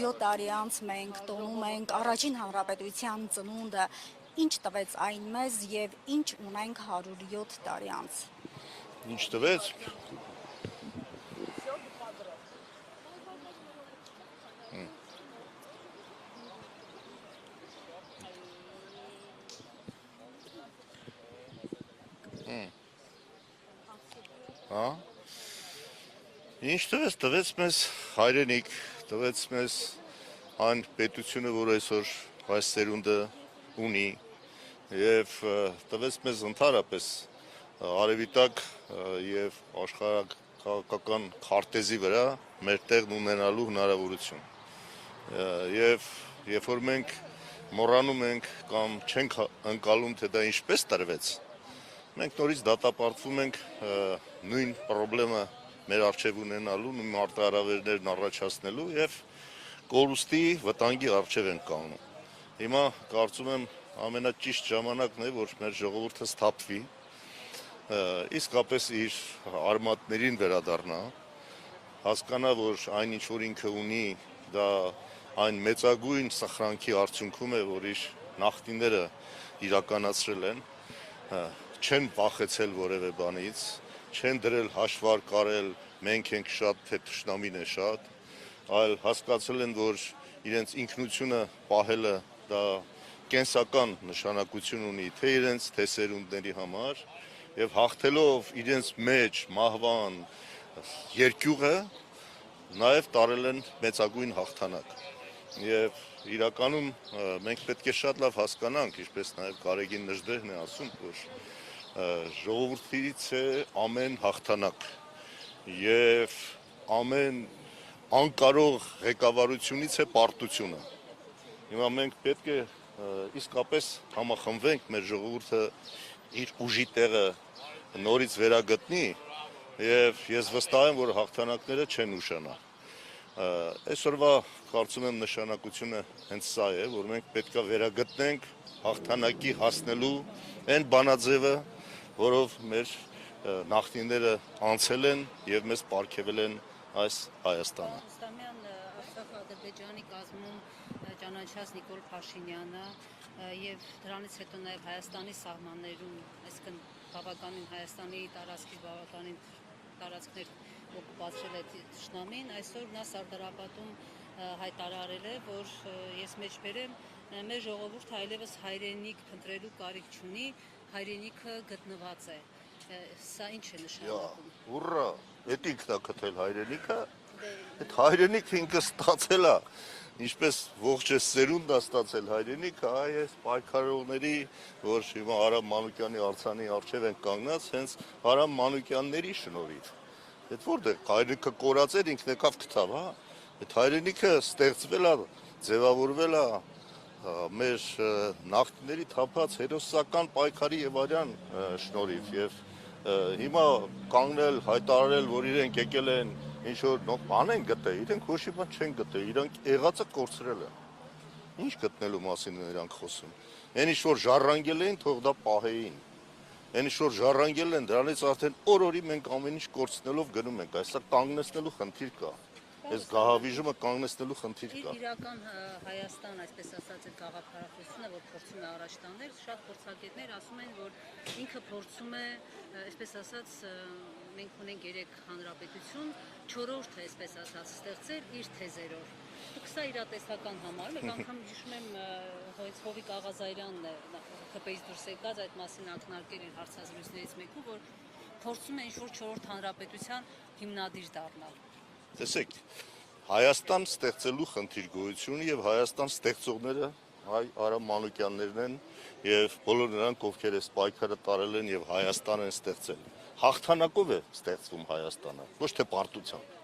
107 տարի անց մենք տոնում ենք առաջին հանրապետության ծնունդը, ինչ տվեց այն մեզ եւ ինչ ունենք 107 տարի անց։ Ինչ տվեց։ Ինչ տվեց մեզ հայրենիք, տվեց մեզ այն պետությունը, որ այսօր այս սերունդը ունի, եւ տվեց մեզ ընդհանրապես արևիտակ եւ աշխարհակաղակական քարտեզի վրա մեր տեղն ունենալու հնարավորություն։ Եվ երբ որ մենք մոռանում ենք կամ չենք ընկալում, թե դա ինչպես տրվեց, մենք նորից դատապարտվում ենք նույն խնդրը մեր առջև ունենալու, նույն մարտահրավերներն առաջացնելու եւ կորուստի վտանգի առջև ենք կանգնում։ Հիմա կարծում եմ ամենաճիշտ ժամանակն է, որ մեր ժողովուրդը սթափվի, իսկապես իր արմատներին վերադառնա, հասկանա, որ այն ինչ որ ինքը ունի, դա այն մեծագույն սխրանքի արդյունքում է, որ իր նախնիները իրականացրել են, չեն վախեցել որևէ բանից, չեն դրել հաշվար կարել, մենք ենք շատ, թե թշնամին է շատ, այլ հասկացել են, որ իրենց ինքնությունը պահելը դա կենսական նշանակություն ունի, թե իրենց, թե սերունդների համար, եւ հաղթելով իրենց մեջ մահվան երկյուղը, նաեւ տարել են մեծագույն հաղթանակ։ Եվ իրականում մենք պետք է շատ լավ հասկանանք, ինչպես նաեւ Գարեգին Նժդեհն է ասում, որ ժողովրդից է ամեն հաղթանակ եւ ամեն անկարող ղեկավարությունից է պարտությունը։ Հիմա մենք պետք է իսկապես համախմբվենք, մեր ժողովուրդը իր ուժի տեղը նորից վերագտնի եւ ես վստահ եմ, որ հաղթանակները չեն ուշանա։ Այսօրվա կարծում եմ նշանակությունը հենց սա է, որ մենք պետք է վերագտնենք հաղթանակի հասնելու այն բանաձևը, որով մեր նախնիները անցել են եւ մեզ պարգեւել են այս Հայաստանը։ Ստամյան Արցախ-Ադրբեջանի կազմում ճանաչած Նիկոլ Փաշինյանը եւ դրանից հետո նաեւ Հայաստանի սահմաններում, այսինքն բավականին Հայաստանի տարածքի բավականին տարածքներ օկուպացրել է թշնամին, այսօր նա Սարդարապատում հայտարարել է, որ ես մեջբերեմ մեր ժողովուրդը այլևս հայրենիք փնտրելու կարիք չունի, հայրենիքը գտնված է։ Սա ինչ է նշանակում։ Ուռա, էդ ինքն է գտել հայրենիքը, այդ հայրենիքը ինքը ստացել է, ինչպես ողջ է սերունդը ստացել հայրենիքը, այս պայքարողների, որ հիմա Արամ Մանուկյանի արձանի առջև են կանգնած, հենց Արամ Մանուկյանների շնորհիվ։ Այդ որտեղ հայրենիքը կորած էր, ինքն եկավ գտավ, հա։ Այդ հայրենիքը ստեղծվել է, ձևավորվել է մեր նախնիների թափած հերոսական պայքարի եւ արյան շնորհիվ եւ հիմա կանգնել, հայտարարել, որ իրենք եկել են ինչ որ բան են գտել, իրենք ոչ մի բան չեն գտել, իրենք եղածը կորցրել են։ Ինչ գտնելու մասին են իրանք խոսում։ Այն ինչ որ ժառանգել էին, թող դա պահեին։ Այն ինչ որ ժառանգել են, դրանից արդեն օր-օրի մենք ամեն ինչ կորցնելով գնում ենք, այսօր կանգնեցնելու խնդիր կա։ Այս գահավիժումը կանգնեցնելու խնդիր կա։ Իրական Հայաստան, այսպես ասած, այդ գաղափարախոսությունը, որ փորձում է առաջ տանել, շատ փորձագետներ ասում են, որ ինքը փորձում է, այսպես ասած, մենք ունենք 3 հանրապետություն, 4-րդը, այսպես ասած, ստեղծել իր թեզերով։ Դուք սա իրատեսական համարում եք, անգամ հիշում եմ Հովիկ Աղազարյանն է ՀԿ-ից դուրս եկած այդ մասին ակնարկել իր հարցազրույցներից մեկում, որ փորձում է ինչ-որ 4-րդ հանրապետության հիմնադիր դառնալ։ Տեսեք, Հայաստան ստեղծելու խնդիր գոյություն եւ Հայաստան ստեղծողները հայ Արամ Մանուկյաններն են եւ բոլոր նրանք, ովքեր այս պայքարը տարել են եւ Հայաստան են ստեղծել։ Հաղթանակով է ստեղծվում Հայաստանը, ոչ թե պարտությամբ։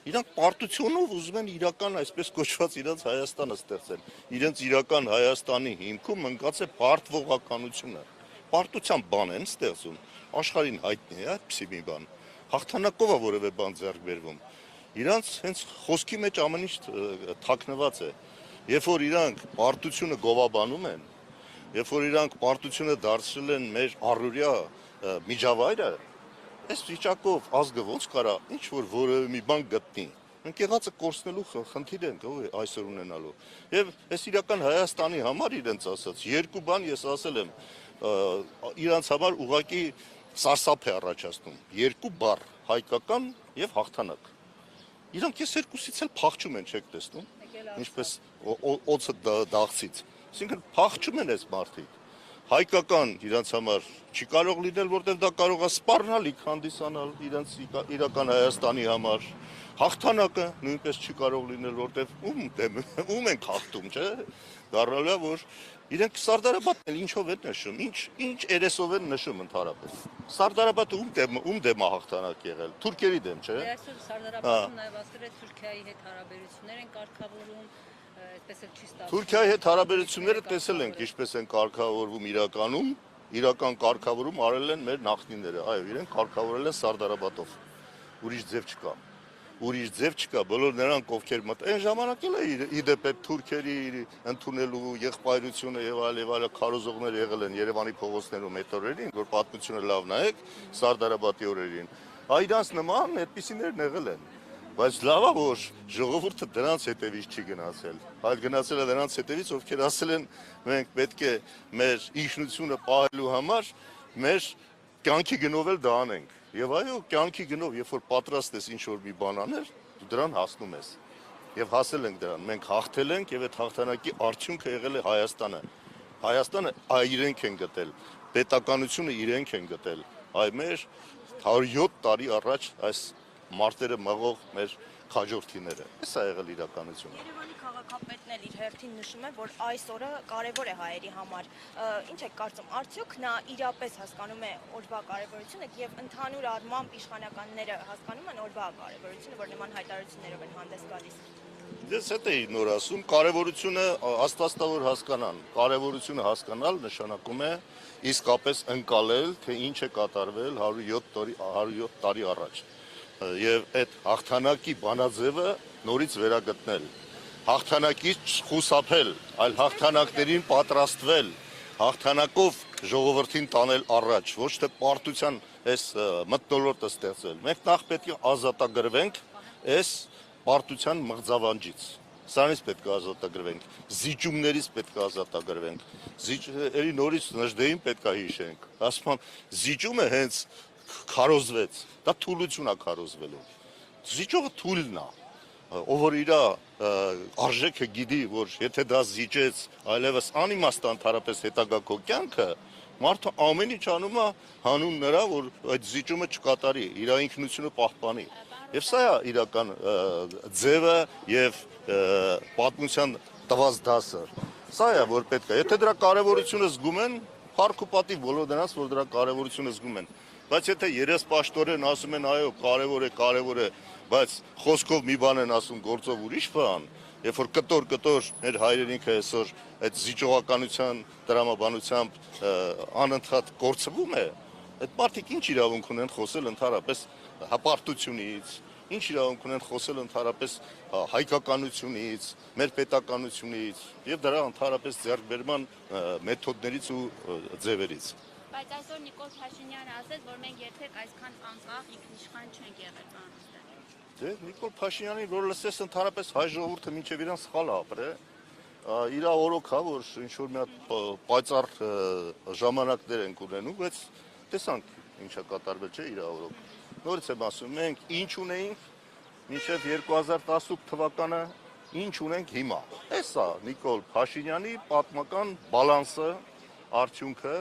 Իրանք պարտությունով ուզում են իրական, այսպես կոչված, իրենց Հայաստանը ստեղծել։ Իրենց իրական Հայաստանի հիմքում ընկած է պարտվողականությունը։ Պարտությամբ բան են ստեղծում, աշխարհին հայտնի է այդպիսի մի բան։ Հաղթանակով է որևէ բան ձեռք բերվում։ Իրանց հենց խոսքի մեջ ամեն ինչ թաքնված է։ Երբ որ իրանք պարտությունը գովաբանում են, երբ որ իրանք պարտությունը դարձրել են մեր առօրյա միջավայրը, այս վիճակով ազգը ոնց կարա ինչ որ որևէ մի բան գտնի։ Մենք եղածը կորցնելու խնդիր ենք, ով է այսօր ունենալու։ Եվ այս իրական Հայաստանի համար իրենց ասած երկու բան ես ասել եմ, իրանց համար ուղղակի սարսափ է առաջացնում։ Երկու բառ՝ հայկական եւ հաղթանակ։ Իրանք ես երկուսից էլ փախչում են, չեք տեսնում։ Ինչպես օծը դաղցից։ Այսինքն փախչում են այս մարդիկ։ Հայկական իրանց համար չի կարող լինել, որտեղ դա կարող է սպառնալիք հանդիսանալ իրանց իրական Հայաստանի համար։ Հաղթանակը նույնպես չի կարող լինել, որտեղ ում են հաղթում, չէ՞։ Դառնալու է, որ իրենք Սարդարապետն էլ ինչով են նշում, ինչ երեսով են նշում ընդհանրապես։ Սարդարապետը ում դեմ է հաղթանակ եղել, թուրքերի դեմ, չէ՞։ Այսօր Սարդարապետը նաև ասել է Թուրքիայի հետ հարաբերություններ են կարգավորում, այդպես էլ չի ստացվում։ Թուրքիայի հետ հարաբերությունները տեսել ենք, ինչպես են կարգավորվում իրականում, իրական կարգավորում արել են մեր նախնիները, այո, իրենք կարգավորել են Սարդարապետով։ Ուրիշ ձև չկա։ Ուրիշ ձև չկա, բոլոր նրանք ովքեր այն ժամանակ էլ է իդեպ թուրքերի ընդունելու եղբայրությունը եւ այլ քարոզողներ եղել են Երևանի փողոցներում այդ օրերին, որ պատմությունը լավ նայեք, Սարդարապետի օրերին։ Այդանց նման այդպիսիներն եղել են։ Բայց լավ է, որ ժողովուրդը դրանց հետևից չի գնացել։ Այլ գնացել է դրանց հետևից, ովքեր ասել են մենք պետք է մեր ինքնությունը պահելու համար մեր կյանքի գնով էլ դա անենք։ Եվ այո, կյանքի գնով, երբ որ պատրաստ ես ինչ-որ մի բան անել, դու դրան հասնում ես։ Եվ հասել ենք դրան, մենք հաղթել ենք եւ այդ հաղթանակի արդյունքը եղել է Հայաստանը։ Հայաստանը իրենք են գտել, պետականությունը իրենք են գտել։ Այ մեր 107 տարի առաջ այս մարտերը մղող մեր քաջորդիները։ Այս է եղել իրականությունը։ Երևանի քաղաքապետն էլ իր հերթին նշում է, որ այս օրը կարևոր է հայերի համար։ Ինչ եք կարծում, արդյոք նա իրապես հասկանում է օրվա կարևորությունը եւ ընդհանուր առմամբ իշխանականները հասկանում են օրվա կարևորությունը, որ նման հայտարարություններով են հանդես գալիս։ Ես հետ էի նոր ասում, կարևորությունը աստվածավոր հասկանան։ Կարևորությունը հասկանալ նշանակում է իսկապես ընկալել, թե ինչ է կատարվել 107 տարի առաջ։ Եվ այդ հաղթանակի բանաձևը նորից վերագտնել, հաղթանակից չխուսափել, այլ հաղթանակներին պատրաստվել, հաղթանակով ժողովրդին տանել առաջ, ոչ թե պարտության այս մթնոլորտը ստեղծել։ Մենք նախ պետք է ազատագրվենք այս պարտության մղձավանջից, սրանից պետք է ազատագրվենք, զիջումներից պետք է ազատագրվենք, էլի նորից Նժդեին պետք է հիշենք, ասում եմ, զիջումը հենց քարոզվեց, դա թուլություն է քարոզվելու, զիջողը թուլն է, ով որ իր արժեքը գիտի, որ եթե դա զիջեց, այլևս անիմաստ ընդհանրապես հետագա քո կյանքը, մարդը ամեն ինչ անում է հանուն նրա, որ այդ զիջումը չկատարի, իր ինքնությունը պահպանի։ Եվ սա է իրական ձևը եւ պատմության տված դասը։ Սա է, որ պետք է, եթե դրա կարևորությունը զգում են, փառք ու պատիվ բոլոր նրանց, որ դրա կարևորությունը զգում են։ Բայց եթե երեսպաշտորեն ասում են, այո, կարևոր է, բայց խոսքով մի բան են ասում, գործով ուրիշ բան, երբ որ կտոր մեր հայրենիքը այսօր այդ զիջողականության, տրամաբանությամբ անընդհատ կորցվում է, այդ մարդիկ ինչ իրավունք ունեն խոսել ընդհանրապես հպարտությունից, ինչ իրավունք ունեն խոսել ընդհանրապես հայկականությունից, մեր պետականությունից եւ դրա ընդհանրապես ձեռքբերման մեթոդներից ու ձևերից։ Բայց այսօր Նիկոլ Փաշինյանը ասաց, որ մենք երբեք այսքան անկախ ինքնիշխան չենք եղել բանաստեղծ։ Դե Նիկոլ Փաշինյանի որ լսես ընդհանրապես հայ ժողովուրդը մինչև իրան սխալ ապրե, իր օրոք հա որ ինչ որ մի հատ պայծառ ժամանակներ են ունենում, բայց տեսանք ինչա կատարվել չէ իր օրոք։ Նորից եմ ասում, մենք ինչ ունեինք մինչև 2018 թվականը, ինչ ունենք հիմա։ Էսա Նիկոլ Փաշինյանի պատմական բալանսը, արդյունքը,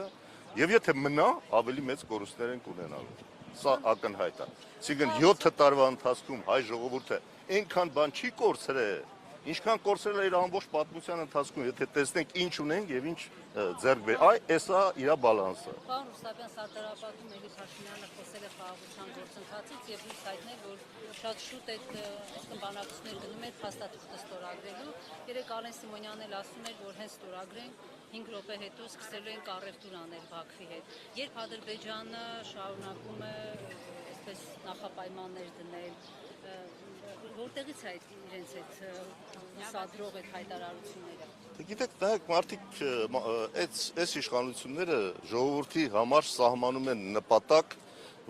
եւ եթե մնա, ավելի մեծ կորուստներ են ունենալու։ Սա ակնհայտ է։ Այսինքն 7 տարվա ընթացքում հայ ժողովուրդը այնքան բան չի կորցրել, ինչքան կորցրել է իր ամբողջ պատմության ընթացքում, եթե տեսնենք ինչ ունենք եւ ինչ ձեռք բեր։ Այ էսա իր բալանսը։ Պարոն Ռուսապյան, Սարդարապետում Էլի Փաշինյանը խոսել է խաղաղության գործընթացից եւ ինձ հայտնել, որ շատ շուտ այդ բանակցությունները գնում էր փաստաթուղթը ստորագրելու։ Երեք Ալեն Սիմոնյանն էլ ասում էր, որ հենց ստորագրենք 5 րոպե հետո սկսելու են առևտուր անել Բաքվի հետ։ Երբ Ադրբեջանը շարունակում է այսպես նախապայմաններ դնել, որտեղից է իրենց այդ սադրող այդ հայտարարությունները։ Գիտեք, նայեք, մարդիկ այս իշխանությունները ժողովրդի համար սահմանում են նպատակ,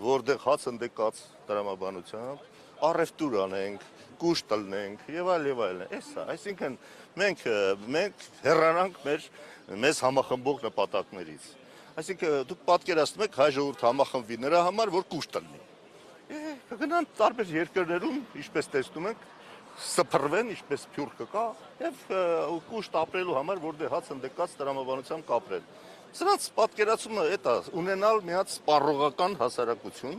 որտեղ հաց ընդեկած տրամաբանությամբ, առևտուր անենք, կուշ տլնենք եւ այլն։ Էսա, այսինքն մենք հեռանանք մեզ համախմբող նպատակներից։ Այսինքն դուք պատկերացնում եք հայ ժողովուրդ համախմբվի նրա համար, որ կուշ տլնի։ Կգնան տարբեր երկրներում, ինչպես տեսնում ենք, սփռվեն, ինչպես փյուրքը կա, եւ կուշտ ապրելու համար, որտեղ հաց ընդեկած տրամաբանությամբ կապրեն։ Սրանց պատկերացումը է դա ունենալ մի հատ սպառողական հասարակություն,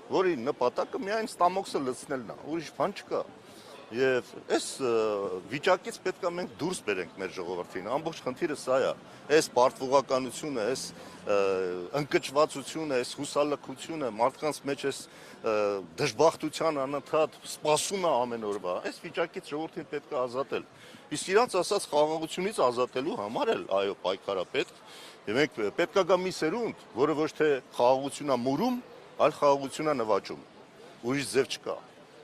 որի նպատակը միայն ստամոքսը լցնելն է, ուրիշ բան չկա։ Եվ այս վիճակից պետք է մենք դուրս բերենք մեր ժողովրդին, ամբողջ խնդիրը սա է, այս պարտվողականությունը, այս ընկճվածությունը, այս հուսալքությունը, մարդկանց մեջ այս դժբախտության անընդհատ սպասումը ամեն օրվա, այս վիճակից ժողովրդին պետք է ազատել։ Իսկ իրանց ասած խաղաղությունից ազատելու համար էլ այո պայքարը պետք, եւ մենք պետք է գա մի սերունդ, որը ոչ թե խաղաղությունն է մուրում, այլ խաղաղությունն է նվաճում։ Ուրիշ ձև չկա։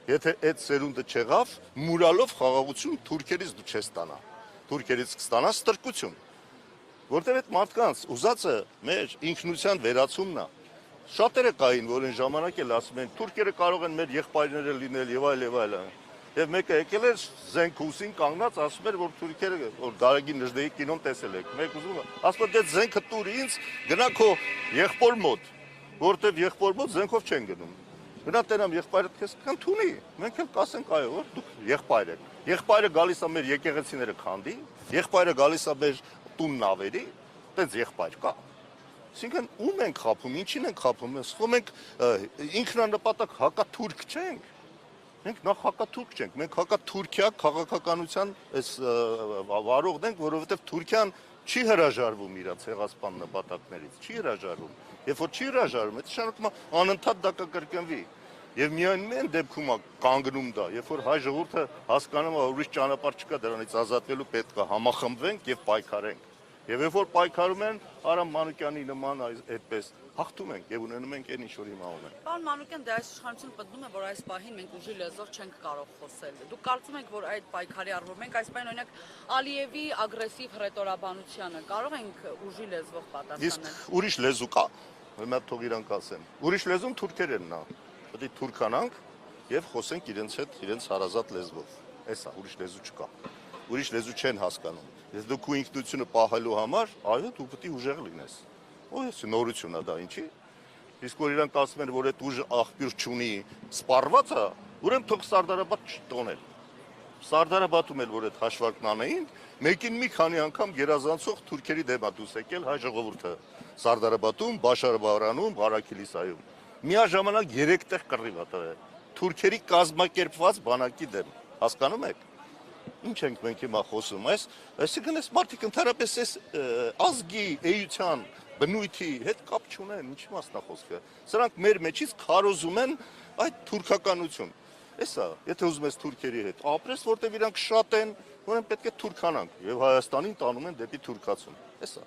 Եթե այդ սերունդը չեղավ, մուրալով խաղաղություն թուրքերից դու չես ստանա։ Թուրքերից կստանաս ստրկություն։ Որտեղ այդ մարդկանց ուզածը մեր ինքնության վերացումն է։ Շատերը կային, որ այն ժամանակ էլ ասում են, թուրքերը կարող են մեր եղբայրները լինել եւ այլն։ Եվ մեկը եկել էր զենքուսին կանգնած, ասում էր, որ թուրքերը, որ Գարեգին Նժդեի կինոն տեսել եք։ Մեկ ուզում է, ասում է, դե զենքը տուր ինձ, գնա քո եղբոր մոտ, որտեղ եղբոր մոտ զենքով չեն գնում։ Գնա տենամ եղբայրդ քեզ կընդունի, մենք էլ կասենք այո, որ դուք եղբայր եք։ Եղբայրը գալիս է մեր եկեղեցիները քանդի, եղբայրը գալիս է մեր տունն ավերի, տենց եղբայր կա։ Այսինքն ում ենք խափում, ինչին ենք խափում, մենք ինքնանպատակ հակաթուրք չենք։ Մենք նախ հակաթուրք չենք, մենք հակաթուրքիա քաղաքականության այս վարողն ենք, որովհետև Թուրքիան չի հրաժարվում իր ցեղասպան նպատակներից, չի հրաժարվում։ Երբ որ չի հրաժարվում, այդ նշանակում է անընդհատ դա կկրկնվի։ Եվ միայն մեն դեպքում է կանգնում դա, երբ որ հայ ժողովուրդը հասկանում է, ուրիշ ճանապարհ չկա դրանից ազատվելու, պետք է համախմբվենք եւ պայքարենք։ Եվ երբ որ պայքարում են Արամ Մանուկյանի նման այդպես հաղթում ենք եւ ունենում ենք այն ինչ որ հիմա ունենք։ Պարոն Մանուկյան, դե այս իշխանությունը պնդում է, որ այս պահին մենք ուժի լեզվով չենք կարող խոսել։ Դուք կարծում եք, որ այդ պայքարի առումով մենք այս պահին օրինակ Ալիևի ագրեսիվ հռետորաբանությանը կարող ենք ուժի լեզվով պատասխանել։ Իսկ ուրիշ լեզու կա, հիմա թող իրանք ասեն։ Ուրիշ լեզուն թուրքերենն է։ Պետք է թուրքանանք եւ խոսենք իրենց հետ, իրենց հարազատ լեզվով։ Էսա ուրիշ լեզու չկա։ Ուրիշ լեզու չեն հասկանում։ Ես դու քո ինքնությունը պահելու համար, այո, դու պետք է ուժեղ լինես։ Այս նորությունն է դա, ինչի։ Իսկ որ իրանք ասում են, որ այդ ուժը աղբյուր չունի, սպառված է, ուրեմն թող Սարդարաբադ չտոնել։ Սարդարաբադում էլ որ այդ հաշվարկն անեին, մեկին մի քանի անգամ գերազանցող թուրքերի դեմ է դուս եկել հայ ժողովուրդը։ Սարդարաբադում, Բաշարբարանում, Ղարաքիլիսայում։ Միաժամանակ 3 տեղ կռիվ է տվել։ Թուրքերի կազմակերպված բանակի դեմ։ Հասկանում եք։ Ինչ ենք մենք հիմա խոսում, այսինքն այս մարդիկ ընդհանրապես այս ազգի էության բնույթի հետ կապ չունեն, ինչի մասն է խոսքը։ Սրանք մեր մեջից քարոզում են այդ թուրքականություն։ Էսա, եթե ուզում ես թուրքերի հետ ապրես, որտեղ իրանք շատ են, ուրեմն պետք է թուրքանանք եւ Հայաստանին տանում են դեպի թուրքացում։ Էսա։